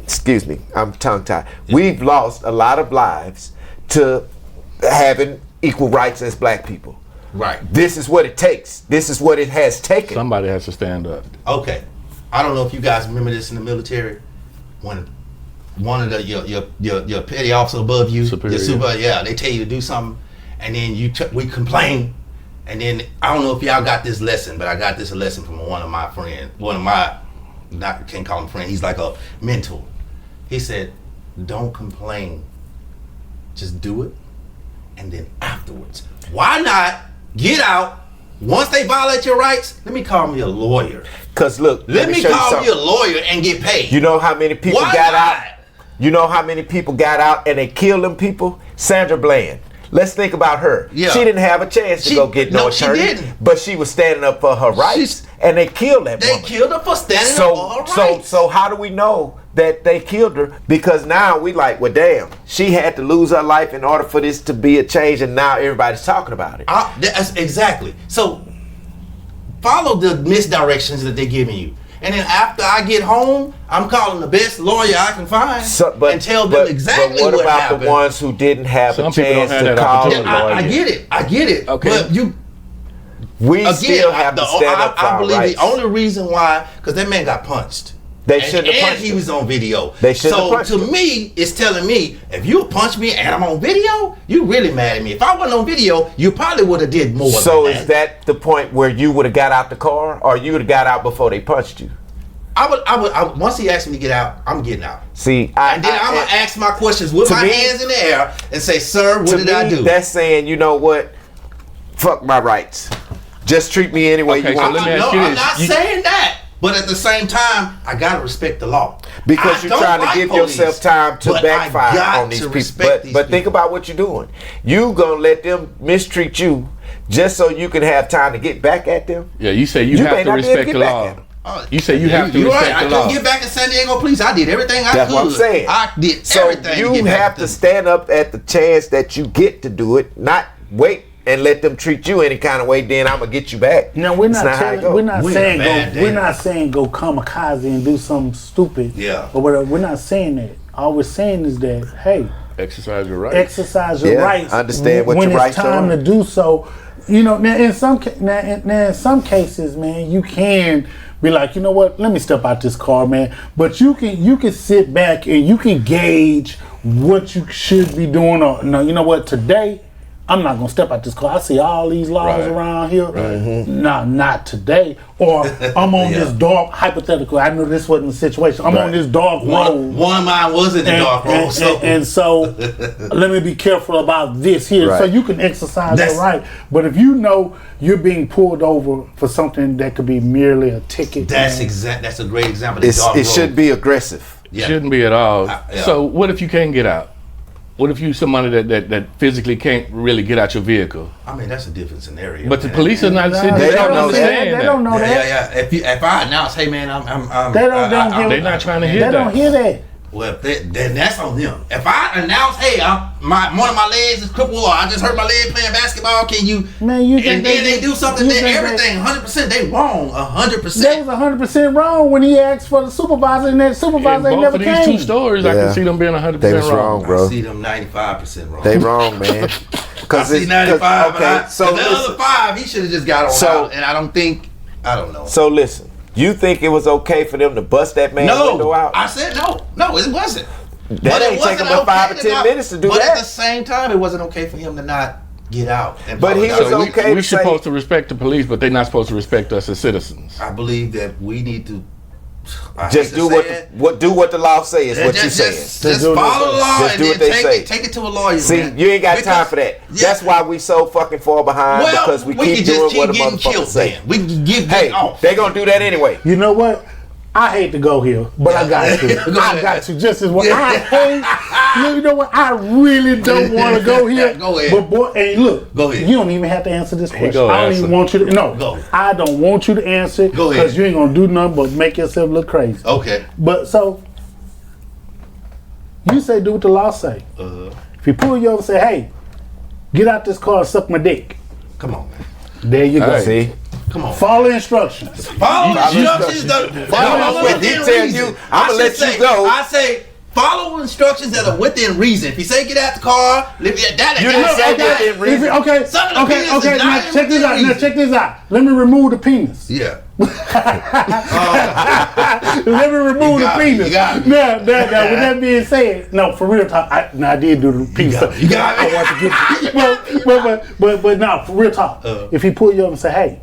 [SPEAKER 3] excuse me, I'm tongue tied. We've lost a lot of lives to having equal rights as black people.
[SPEAKER 4] Right.
[SPEAKER 3] This is what it takes. This is what it has taken.
[SPEAKER 2] Somebody has to stand up.
[SPEAKER 4] Okay. I don't know if you guys remember this in the military when one of the your petty officer above you,
[SPEAKER 2] Superior.
[SPEAKER 4] your super, yeah, they tell you to do something, and then we complain, and then I don't know if y'all got this lesson, but I got this lesson from one of my friends, can't call him friend, he's like a mentor. He said, "Don't complain, just do it, and then afterwards, why not get out?" Once they violate your rights, let me call me a lawyer.
[SPEAKER 3] Because look,
[SPEAKER 4] Let me
[SPEAKER 3] show you
[SPEAKER 4] call
[SPEAKER 3] something.
[SPEAKER 4] you a lawyer and get paid.
[SPEAKER 3] You know how many people
[SPEAKER 4] Why
[SPEAKER 3] got
[SPEAKER 4] not?
[SPEAKER 3] out? You know how many people got out and they killed them people? Sandra Bland. Let's think about her.
[SPEAKER 4] Yeah.
[SPEAKER 3] She didn't have a chance to
[SPEAKER 4] She-
[SPEAKER 3] go get no
[SPEAKER 4] no, she
[SPEAKER 3] attorney,
[SPEAKER 4] didn't.
[SPEAKER 3] but she was standing up for her rights,
[SPEAKER 4] She's-
[SPEAKER 3] and they killed that
[SPEAKER 4] They
[SPEAKER 3] woman.
[SPEAKER 4] killed her for standing up for her rights.
[SPEAKER 3] So how do we know that they killed her? Because now we like, well, damn, she had to lose her life in order for this to be a change, and now everybody's talking about it.
[SPEAKER 4] That's exactly. So follow the misdirections that they're giving you. And then after I get home, I'm calling the best lawyer I can find and tell them exactly
[SPEAKER 3] but what about
[SPEAKER 4] happened.
[SPEAKER 3] the ones who didn't have
[SPEAKER 2] Some
[SPEAKER 3] a
[SPEAKER 2] people don't
[SPEAKER 3] chance
[SPEAKER 2] have
[SPEAKER 3] to
[SPEAKER 2] that
[SPEAKER 3] call a
[SPEAKER 2] opportunity.
[SPEAKER 3] lawyer?
[SPEAKER 4] I get it.
[SPEAKER 2] Okay.
[SPEAKER 4] But you
[SPEAKER 3] We
[SPEAKER 4] again,
[SPEAKER 3] still have to stand up for
[SPEAKER 4] I
[SPEAKER 3] our
[SPEAKER 4] believe
[SPEAKER 3] rights.
[SPEAKER 4] the only reason why, because that man got punched.
[SPEAKER 3] They shouldn't have
[SPEAKER 4] and
[SPEAKER 3] punched
[SPEAKER 4] he
[SPEAKER 3] him.
[SPEAKER 4] was on video.
[SPEAKER 3] They shouldn't have
[SPEAKER 4] So
[SPEAKER 3] punched
[SPEAKER 4] to
[SPEAKER 3] him.
[SPEAKER 4] me, it's telling me if you punch me and I'm on video, you really mad at me. If I wasn't on video, you probably would have did more.
[SPEAKER 3] So
[SPEAKER 4] than
[SPEAKER 3] is that the point where you would have got out the car, or you would have got out before they punched you?
[SPEAKER 4] I would. Once he asked me to get out, I'm getting out.
[SPEAKER 3] See,
[SPEAKER 4] And then I'm gonna ask my questions with
[SPEAKER 3] to
[SPEAKER 4] my
[SPEAKER 3] me-
[SPEAKER 4] hands in the air and say, "Sir, what
[SPEAKER 3] to
[SPEAKER 4] did
[SPEAKER 3] me,
[SPEAKER 4] I do?"
[SPEAKER 3] that's saying, you know what? Fuck my rights. Just treat me any way
[SPEAKER 2] Okay,
[SPEAKER 3] you
[SPEAKER 2] so
[SPEAKER 3] want.
[SPEAKER 2] let me
[SPEAKER 4] No,
[SPEAKER 2] ask you
[SPEAKER 4] I'm
[SPEAKER 2] this.
[SPEAKER 4] not
[SPEAKER 2] You-
[SPEAKER 4] saying that. But at the same time, I gotta respect the law.
[SPEAKER 3] Because
[SPEAKER 4] I
[SPEAKER 3] you're
[SPEAKER 4] don't
[SPEAKER 3] trying to
[SPEAKER 4] like
[SPEAKER 3] give
[SPEAKER 4] police,
[SPEAKER 3] yourself time to
[SPEAKER 4] but
[SPEAKER 3] backfire
[SPEAKER 4] I got
[SPEAKER 3] on these
[SPEAKER 4] to
[SPEAKER 3] people.
[SPEAKER 4] respect these
[SPEAKER 3] But think
[SPEAKER 4] people.
[SPEAKER 3] about what you're doing. You gonna let them mistreat you just so you can have time to get back at them?
[SPEAKER 2] Yeah, you say you
[SPEAKER 3] You may
[SPEAKER 2] have to
[SPEAKER 3] not be able to
[SPEAKER 2] respect
[SPEAKER 3] get
[SPEAKER 2] the
[SPEAKER 3] back
[SPEAKER 2] law.
[SPEAKER 3] at 'em.
[SPEAKER 2] You say you have to
[SPEAKER 4] You're
[SPEAKER 2] respect
[SPEAKER 4] right. I
[SPEAKER 2] the law.
[SPEAKER 4] couldn't get back in San Diego Police. I did everything I
[SPEAKER 3] That's
[SPEAKER 4] could.
[SPEAKER 3] what I'm saying.
[SPEAKER 4] I did
[SPEAKER 3] So
[SPEAKER 4] everything.
[SPEAKER 3] you
[SPEAKER 4] to get back
[SPEAKER 3] have to stand up at the chance that you get to do it, not wait and let them treat you any kind of way. Then I'm gonna get you back.
[SPEAKER 5] No, we're
[SPEAKER 3] That's
[SPEAKER 5] not
[SPEAKER 3] how it
[SPEAKER 5] telling.
[SPEAKER 3] goes.
[SPEAKER 5] We're not
[SPEAKER 4] We're
[SPEAKER 5] saying
[SPEAKER 4] a bad
[SPEAKER 5] go. We're
[SPEAKER 4] day.
[SPEAKER 5] not saying go kamikaze and do something stupid.
[SPEAKER 4] Yeah.
[SPEAKER 5] Or whatever. We're not saying that. All we're saying is that hey,
[SPEAKER 2] Exercise your rights.
[SPEAKER 5] exercise your
[SPEAKER 3] Yeah,
[SPEAKER 5] rights.
[SPEAKER 3] understand what
[SPEAKER 5] when
[SPEAKER 3] your
[SPEAKER 5] it's
[SPEAKER 3] rights
[SPEAKER 5] time
[SPEAKER 3] are.
[SPEAKER 5] to do so. You know, now in some cases, man, you can be like, you know what? Let me step out this car, man. But you can sit back and you can gauge what you should be doing. Or no, you know what? Today, I'm not gonna step out this car. I see all these laws
[SPEAKER 2] Right.
[SPEAKER 5] around here. Nah, not today. Or I'm on this dark hypothetical. I knew this wasn't the situation. I'm on this dark road.
[SPEAKER 4] One of mine was in the dark road.
[SPEAKER 5] And so let me be careful about this here. So
[SPEAKER 3] Right.
[SPEAKER 5] you can exercise
[SPEAKER 4] That's-
[SPEAKER 5] your right. But if you know you're being pulled over for something that could be merely a ticket.
[SPEAKER 4] That's
[SPEAKER 5] man,
[SPEAKER 4] That's a great example. Of the dark
[SPEAKER 3] It
[SPEAKER 4] road.
[SPEAKER 3] should be aggressive.
[SPEAKER 4] Yeah.
[SPEAKER 2] Shouldn't be at all.
[SPEAKER 4] yeah.
[SPEAKER 2] So what if you can't get out? What if you somebody that physically can't really get out your vehicle?
[SPEAKER 4] I mean, that's a different scenario.
[SPEAKER 2] But the
[SPEAKER 4] man.
[SPEAKER 2] police are not sitting.
[SPEAKER 3] They
[SPEAKER 2] They
[SPEAKER 3] don't
[SPEAKER 2] don't
[SPEAKER 3] know
[SPEAKER 2] understand
[SPEAKER 5] They don't know
[SPEAKER 2] that.
[SPEAKER 5] that.
[SPEAKER 4] Yeah. If I announce, hey man, I'm
[SPEAKER 5] They don't give-
[SPEAKER 2] They're not trying to
[SPEAKER 5] They
[SPEAKER 2] hear
[SPEAKER 5] don't
[SPEAKER 2] that.
[SPEAKER 5] hear that.
[SPEAKER 4] well, then that's on them. If I announce, hey, one of my legs is crippled, or I just hurt my leg playing basketball, can you?
[SPEAKER 5] Man, you think
[SPEAKER 4] and then they do something.
[SPEAKER 5] you
[SPEAKER 4] Then
[SPEAKER 5] think
[SPEAKER 4] everything 100%. They wrong 100%.
[SPEAKER 5] They was 100% wrong when he asked for the supervisor, and that
[SPEAKER 2] In
[SPEAKER 5] supervisor ain't
[SPEAKER 2] both
[SPEAKER 5] never
[SPEAKER 2] of these
[SPEAKER 5] came.
[SPEAKER 2] two stories, I
[SPEAKER 3] Yeah.
[SPEAKER 2] can see them being
[SPEAKER 3] They
[SPEAKER 2] 100%
[SPEAKER 3] was wrong, bro.
[SPEAKER 4] I see them 95% wrong.
[SPEAKER 3] They wrong, man.
[SPEAKER 4] I see 95.
[SPEAKER 3] Okay, so
[SPEAKER 4] the
[SPEAKER 3] listen.
[SPEAKER 4] other 5, he should have just got on
[SPEAKER 3] So-
[SPEAKER 4] out. And I don't know.
[SPEAKER 3] So listen, you think it was okay for them to bust that man's window
[SPEAKER 4] No,
[SPEAKER 3] out?
[SPEAKER 4] I said no. No, it wasn't.
[SPEAKER 3] That ain't taking but 5 or 10 minutes to do
[SPEAKER 4] but
[SPEAKER 3] that.
[SPEAKER 4] at the same time, it wasn't okay for him to not get out. And
[SPEAKER 3] But he
[SPEAKER 4] apologize.
[SPEAKER 3] was okay
[SPEAKER 2] We're
[SPEAKER 3] to say-
[SPEAKER 2] supposed to respect the police, but they're not supposed to respect us as citizens.
[SPEAKER 4] I believe that we need to
[SPEAKER 3] Just do what the law says. Is what you saying?
[SPEAKER 4] Just follow the law
[SPEAKER 3] Just
[SPEAKER 4] and
[SPEAKER 3] do what
[SPEAKER 4] then
[SPEAKER 3] they say.
[SPEAKER 4] take it to a lawyer.
[SPEAKER 3] See,
[SPEAKER 4] man.
[SPEAKER 3] you ain't got
[SPEAKER 4] Because-
[SPEAKER 3] time for that.
[SPEAKER 4] Yeah.
[SPEAKER 3] That's why we so fucking far behind,
[SPEAKER 4] Well,
[SPEAKER 3] because we
[SPEAKER 4] can
[SPEAKER 3] keep
[SPEAKER 4] just
[SPEAKER 3] doing what a
[SPEAKER 4] getting
[SPEAKER 3] motherfucker
[SPEAKER 4] killed.
[SPEAKER 3] say.
[SPEAKER 4] Then. We can get
[SPEAKER 3] Hey,
[SPEAKER 4] off.
[SPEAKER 3] they gonna do that anyway.
[SPEAKER 5] You know what? I hate to go here, but I got to.
[SPEAKER 4] Go
[SPEAKER 5] I
[SPEAKER 4] ahead.
[SPEAKER 5] got to. Just as well. I hate. You know what? I really don't want to go here.
[SPEAKER 4] Go ahead.
[SPEAKER 5] But boy, hey, look.
[SPEAKER 4] Go ahead.
[SPEAKER 5] You don't even have to answer this question.
[SPEAKER 2] go
[SPEAKER 5] I don't
[SPEAKER 2] answer.
[SPEAKER 5] even want you to. No.
[SPEAKER 4] Go.
[SPEAKER 5] I don't want you to answer
[SPEAKER 4] Go ahead.
[SPEAKER 5] because you ain't gonna do nothing but make yourself look crazy.
[SPEAKER 4] Okay.
[SPEAKER 5] But so you say do what the law say. If he pull you over and say, "Hey, get out this car and suck my dick,"
[SPEAKER 4] Come on, man.
[SPEAKER 5] there you go.
[SPEAKER 3] See,
[SPEAKER 4] Come on.
[SPEAKER 5] Follow instructions.
[SPEAKER 4] Follow instructions.
[SPEAKER 3] When he tell you, I'ma let you go.
[SPEAKER 4] I say follow instructions that are within reason. If he say get out the car, live it. That
[SPEAKER 3] You didn't say within reason.
[SPEAKER 5] Okay,
[SPEAKER 4] Some of the
[SPEAKER 5] okay,
[SPEAKER 4] penis
[SPEAKER 5] okay.
[SPEAKER 4] is
[SPEAKER 5] Now
[SPEAKER 4] not
[SPEAKER 5] check this
[SPEAKER 4] within
[SPEAKER 5] out. Now
[SPEAKER 4] reason.
[SPEAKER 5] check this out. Let me remove the penis.
[SPEAKER 4] Yeah.
[SPEAKER 5] Let me remove the
[SPEAKER 4] got me,
[SPEAKER 5] penis.
[SPEAKER 4] you got me.
[SPEAKER 5] Now, with that being said, no, for real talk. I did do the penis.
[SPEAKER 4] You got me.
[SPEAKER 5] I want to get but no, for real talk. If he pull you up and say, "Hey,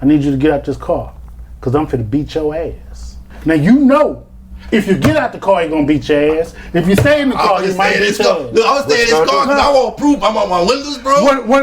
[SPEAKER 5] I need you to get out this car, cause I'm finna beat your ass." Now you know. If you get out the car, you're gonna beat your ass. If you stay in the car, you might beat your ass.
[SPEAKER 4] Look, I'm staying in this car because I want proof. I'm on my windows, bro.
[SPEAKER 5] What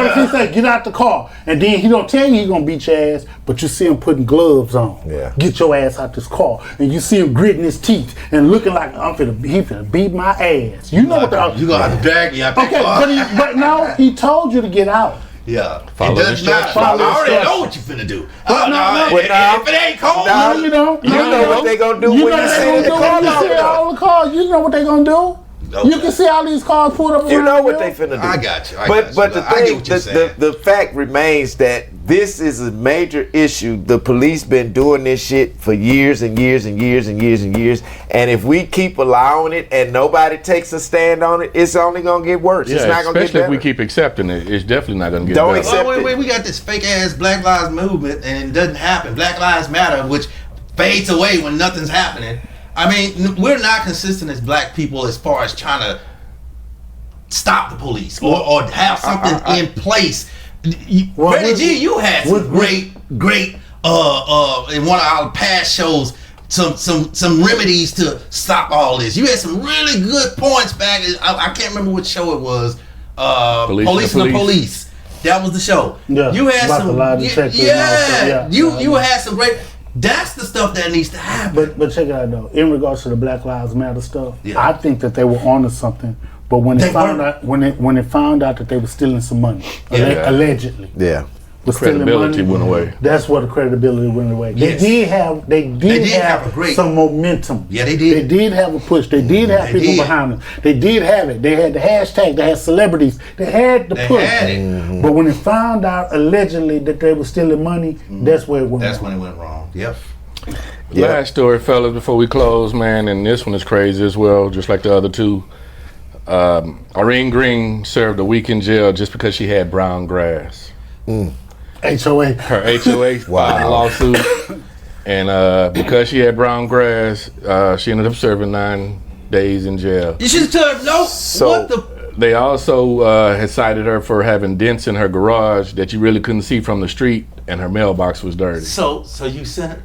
[SPEAKER 5] if he say get out the car and then he don't tell you he gonna beat your ass, but you see him putting gloves on.
[SPEAKER 3] Yeah.
[SPEAKER 5] Get your ass out this car, and you see him gritting his teeth and looking like he finna beat my ass. You know what the
[SPEAKER 4] You gonna have to drag me out that
[SPEAKER 5] okay,
[SPEAKER 4] car.
[SPEAKER 5] but no, he told you to get out.
[SPEAKER 4] Yeah.
[SPEAKER 2] Follow
[SPEAKER 4] It doesn't matter.
[SPEAKER 2] instructions.
[SPEAKER 4] I already know what you finna do.
[SPEAKER 5] But
[SPEAKER 4] If it ain't cold,
[SPEAKER 3] Nah.
[SPEAKER 5] No, you don't.
[SPEAKER 3] You know what they gonna do when
[SPEAKER 5] know
[SPEAKER 3] you
[SPEAKER 5] what
[SPEAKER 3] see
[SPEAKER 5] they
[SPEAKER 3] the
[SPEAKER 5] gonna
[SPEAKER 3] car
[SPEAKER 5] do when you
[SPEAKER 3] locked
[SPEAKER 5] see
[SPEAKER 3] up.
[SPEAKER 5] all the cars. You know what they gonna do.
[SPEAKER 4] Okay.
[SPEAKER 5] You can see all these cars pulled up.
[SPEAKER 3] You
[SPEAKER 5] around
[SPEAKER 3] know what
[SPEAKER 5] you.
[SPEAKER 3] they finna do.
[SPEAKER 4] I got you.
[SPEAKER 3] But the
[SPEAKER 4] I get
[SPEAKER 3] thing,
[SPEAKER 4] what you're saying.
[SPEAKER 3] the fact remains that this is a major issue. The police been doing this shit for years and years and years and years and years. And if we keep allowing it and nobody takes a stand on it, it's only gonna get worse. It's
[SPEAKER 2] Yeah,
[SPEAKER 3] not gonna get
[SPEAKER 2] especially
[SPEAKER 3] better.
[SPEAKER 2] if we keep accepting it, it's definitely not going to get
[SPEAKER 3] Don't
[SPEAKER 2] better.
[SPEAKER 3] accept-
[SPEAKER 4] Wait, we got this fake ass Black Lives Movement and it doesn't happen. Black Lives Matter, which fades away when nothing's happening. I mean, we're not consistent as black people as far as trying to stop the police or have something in place. Freddie G, you had some great in one of our past shows, some remedies to stop all this. You had some really good points back. I can't remember which show it was. Police and the Police. That was the show. Yeah, you had some. You had some great. That's the stuff that needs to happen.
[SPEAKER 5] But check it out though. In regards to the Black Lives Matter stuff, I think that they were onto something. But when they found out that they were stealing some money, allegedly,
[SPEAKER 2] credibility went away.
[SPEAKER 5] That's where the credibility went away. Yes. They did have some momentum.
[SPEAKER 4] Yeah, they did.
[SPEAKER 5] They did have a push. They did have people behind them. They did have it. They had the hashtag. They had celebrities. They had the push.
[SPEAKER 4] Had it.
[SPEAKER 5] But when they found out allegedly that they were stealing money, that's where it went.
[SPEAKER 4] That's when it went wrong. Yep.
[SPEAKER 2] Last story, fellas, before we close, man, and this one is crazy as well, just like the other two. Irene Green served a week in jail just because she had brown grass.
[SPEAKER 5] HOA.
[SPEAKER 2] Her HOA lawsuit. And because she had brown grass, she ended up serving 9 days in jail.
[SPEAKER 4] You should serve
[SPEAKER 2] They also had cited her for having dents in her garage that you really couldn't see from the street, and her mailbox was dirty.
[SPEAKER 4] So you sent her?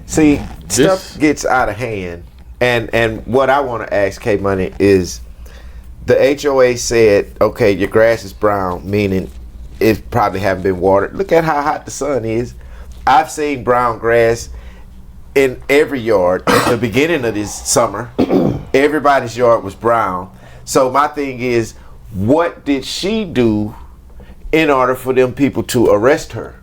[SPEAKER 3] See, stuff gets out of hand. And what I want to ask K Money is, the HOA said, okay, your grass is brown, meaning it probably haven't been watered. Look at how hot the sun is. I've seen brown grass in every yard at the beginning of this summer. Everybody's yard was brown. So my thing is, what did she do in order for them people to arrest her?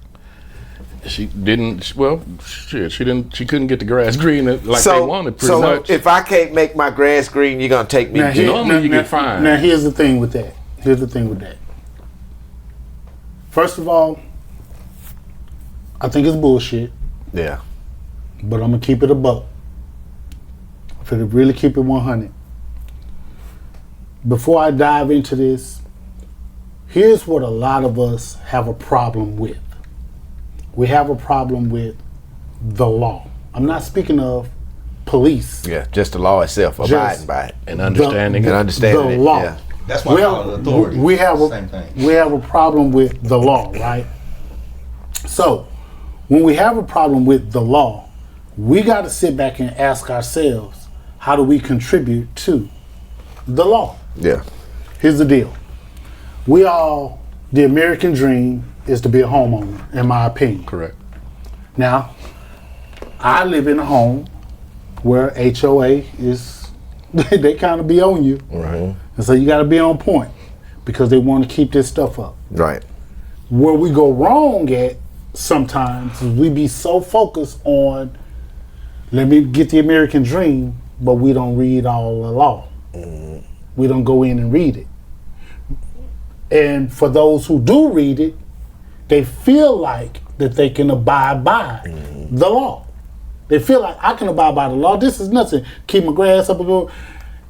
[SPEAKER 2] She didn't. Well, shit. She didn't. She couldn't get the grass green like they wanted. Pretty much.
[SPEAKER 3] So if I can't make my grass green, you're gonna take me to jail.
[SPEAKER 2] Normally you get fined.
[SPEAKER 5] Now here's the thing with that. First of all, I think it's bullshit.
[SPEAKER 3] Yeah.
[SPEAKER 5] But I'm gonna keep it a buck. I'm gonna really keep it 100. Before I dive into this, here's what a lot of us have a problem with. We have a problem with the law. I'm not speaking of police.
[SPEAKER 3] Yeah, just the law itself, abiding by it.
[SPEAKER 2] And understanding
[SPEAKER 5] the law.
[SPEAKER 3] Yeah.
[SPEAKER 4] That's why I call it authority.
[SPEAKER 5] We have a problem with the law, right? So, when we have a problem with the law, we got to sit back and ask ourselves, how do we contribute to the law?
[SPEAKER 3] Yeah.
[SPEAKER 5] Here's the deal. The American dream is to be a homeowner, in my opinion.
[SPEAKER 2] Correct.
[SPEAKER 5] Now, I live in a home where HOA is, they kind of be on you.
[SPEAKER 3] Right.
[SPEAKER 5] And so you got to be on point because they want to keep this stuff up.
[SPEAKER 3] Right.
[SPEAKER 5] Where we go wrong at sometimes is we be so focused on, let me get the American dream, but we don't read all the law. We don't go in and read it. And for those who do read it, they feel like that they can abide by the law. They feel like, I can abide by the law. This is nothing. Keep my grass up and go.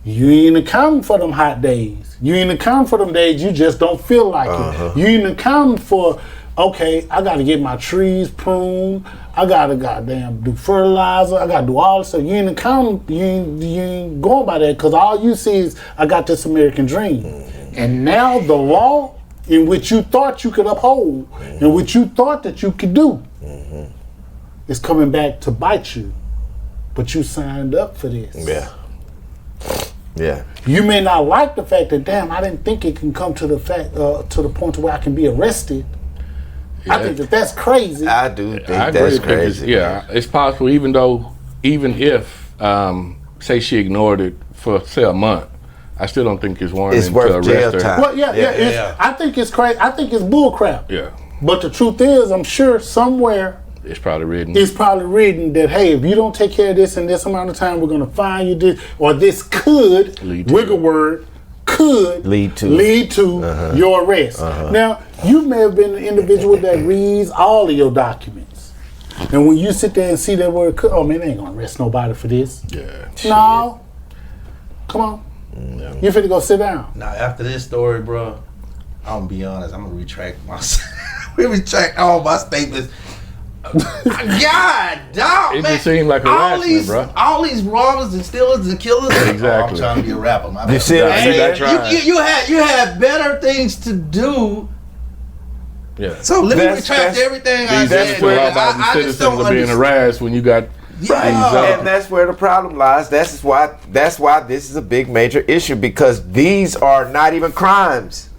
[SPEAKER 5] You ain't accounting for them hot days. You ain't accounting for them days you just don't feel like it. You ain't accounting for, okay, I got to get my trees pruned. I got to goddamn do fertilizer. I got to do all this stuff. You ain't accounting, you ain't going by that because all you see is, I got this American dream. And now the law in which you thought you could uphold and which you thought that you could do is coming back to bite you. But you signed up for this.
[SPEAKER 3] Yeah. Yeah.
[SPEAKER 5] You may not like the fact that, damn, I didn't think it can come to the fact to the point where I can be arrested. Yeah. I think that's crazy.
[SPEAKER 3] I do think that's crazy.
[SPEAKER 2] It's possible. Even if say she ignored it for say a month, I still don't think it's warranted to arrest
[SPEAKER 3] jail
[SPEAKER 2] her.
[SPEAKER 3] time.
[SPEAKER 5] Well, I think it's crazy. I think it's bull crap.
[SPEAKER 2] Yeah.
[SPEAKER 5] But the truth is, I'm sure somewhere
[SPEAKER 2] it's probably written
[SPEAKER 5] that, hey, if you don't take care of this in this amount of time, we're going to fine you this, or this could, wiggle word, could lead to your arrest. Now, you may have been an individual that reads all of your documents. And when you sit there and see that word could, oh man, they ain't going to arrest nobody for this.
[SPEAKER 2] Yeah.
[SPEAKER 5] No. Come on. You finna go sit down.
[SPEAKER 4] Now, after this story, bro, I'm gonna be honest. I'm gonna retract all my statements. God dog,
[SPEAKER 2] It
[SPEAKER 4] man.
[SPEAKER 2] just seemed like harassment, bro.
[SPEAKER 4] All these robbers and stealers and killers.
[SPEAKER 2] Exactly.
[SPEAKER 4] Oh, I'm trying to be a rapper. My bad.
[SPEAKER 3] You see what I'm
[SPEAKER 2] Nah,
[SPEAKER 3] saying?
[SPEAKER 4] You had better things to do.
[SPEAKER 2] Yeah.
[SPEAKER 4] So let me
[SPEAKER 3] That's-
[SPEAKER 4] retract everything I
[SPEAKER 2] These
[SPEAKER 4] said.
[SPEAKER 2] where
[SPEAKER 4] man.
[SPEAKER 2] about the
[SPEAKER 4] I just
[SPEAKER 2] citizens
[SPEAKER 4] don't
[SPEAKER 2] are being
[SPEAKER 4] understand.
[SPEAKER 2] harassed when you got
[SPEAKER 4] Right.
[SPEAKER 3] And that's where the problem lies. That's why this is a big major issue, because these are not even crimes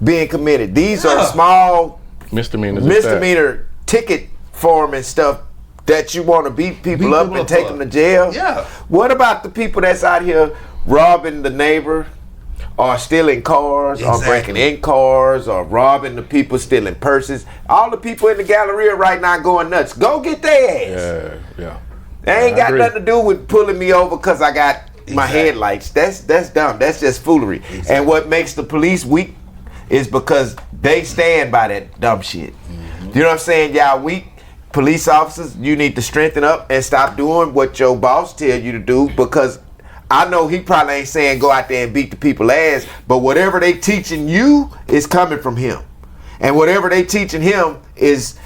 [SPEAKER 3] being committed. These are small misdemeanor ticket form and stuff that you want to beat people up and take them to jail.
[SPEAKER 4] Yeah.
[SPEAKER 3] What about the people that's out here robbing the neighbor, or stealing cars, or breaking in cars, or robbing the people, stealing purses? All the people in the Galleria right now going nuts. Go get their ass.
[SPEAKER 2] Yeah.
[SPEAKER 3] They ain't
[SPEAKER 2] I
[SPEAKER 3] got
[SPEAKER 2] agree.
[SPEAKER 3] nothing to do with pulling me over because I got my headlights. That's dumb. That's just foolery.
[SPEAKER 4] Exactly.
[SPEAKER 3] And what makes the police weak is because they stand by that dumb shit. You know what I'm saying? Y'all weak. Police officers, you need to strengthen up and stop doing what your boss tell you to do, because I know he probably ain't saying go out there and beat the people ass, but whatever they teaching you is coming from him. And whatever they teaching him is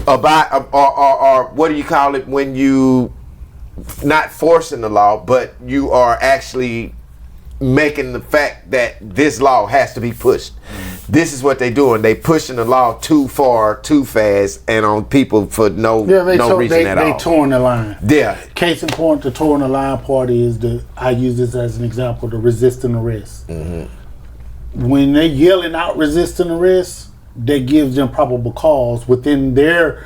[SPEAKER 3] about, or what do you call it, when you not forcing the law, but you are actually making the fact that this law has to be pushed. This is what they doing. They pushing the law too far, too fast, and on people for no reason at all.
[SPEAKER 5] They torn the line.
[SPEAKER 3] Yeah.
[SPEAKER 5] Case in point, the torn the line party is I use this as an example, the resisting arrest. When they yelling out resisting arrest, that gives them probable cause within their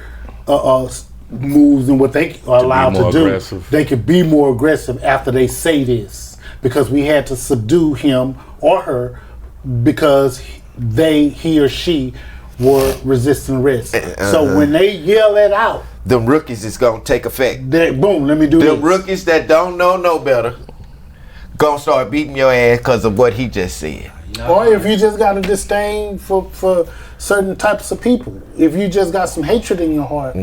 [SPEAKER 5] moves and what they are allowed to do.
[SPEAKER 2] Aggressive.
[SPEAKER 5] They could be more aggressive after they say this, because we had to subdue him or her because he or she were resisting arrest. So when they yell it out,
[SPEAKER 3] them rookies is gonna take effect.
[SPEAKER 5] boom, let me do
[SPEAKER 3] Them
[SPEAKER 5] this.
[SPEAKER 3] rookies that don't know no better gonna start beating your ass because of what he just said.
[SPEAKER 5] Or if you just got a disdain for certain types of people, if you just got some hatred in your heart,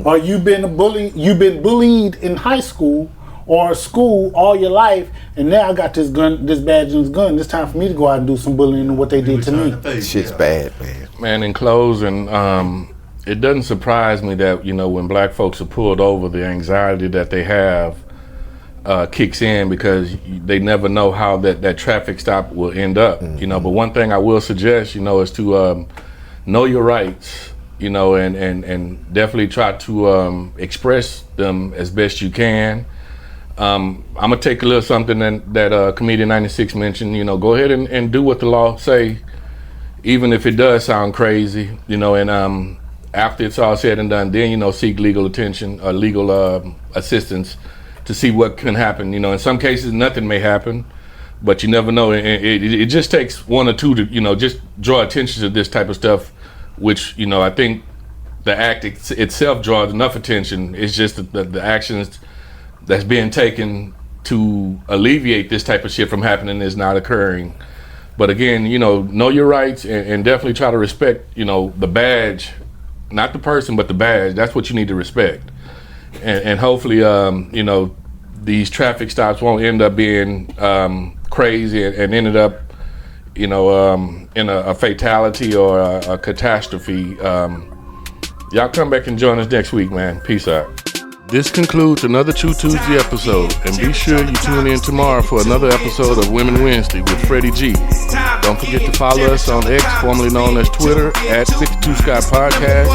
[SPEAKER 5] or you've been bullied in high school or school all your life, and now I got this gun, this badge and this gun. It's time for me to go out and do some bullying and what they did to me.
[SPEAKER 3] Shit's bad, man.
[SPEAKER 2] Man, in closing, it doesn't surprise me that, when black folks are pulled over, the anxiety that they have kicks in, because they never know how that traffic stop will end up. But one thing I will suggest, is to know your rights, and definitely try to express them as best you can. I'm gonna take a little something that Comedian 96 mentioned. Go ahead and do what the law say, even if it does sound crazy. And after it's all said and done, then seek legal attention or legal assistance to see what can happen. In some cases nothing may happen, but you never know. It just takes one or two to just draw attention to this type of stuff, which I think the act itself draws enough attention. It's just the actions that's being taken to alleviate this type of shit from happening is not occurring. But again, know your rights and definitely try to respect, the badge, not the person, but the badge. That's what you need to respect. And hopefully, these traffic stops won't end up being crazy and ended up, in a fatality or a catastrophe. Y'all come back and join us next week, man. Peace out. This concludes another True Tuesday episode, and be sure you tune in tomorrow for another episode of Women Wednesday with Freddie G. Don't forget to follow us on X, formerly known as Twitter, at 52 Scott Podcast,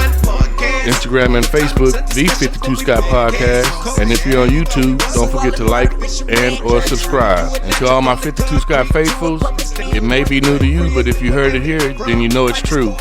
[SPEAKER 2] Instagram and Facebook, The 52 Scott Podcast, and if you're on YouTube, don't forget to like and or subscribe. And to all my 52 Scott faithfuls, it may be new to you, but if you heard it here, then you know it's true.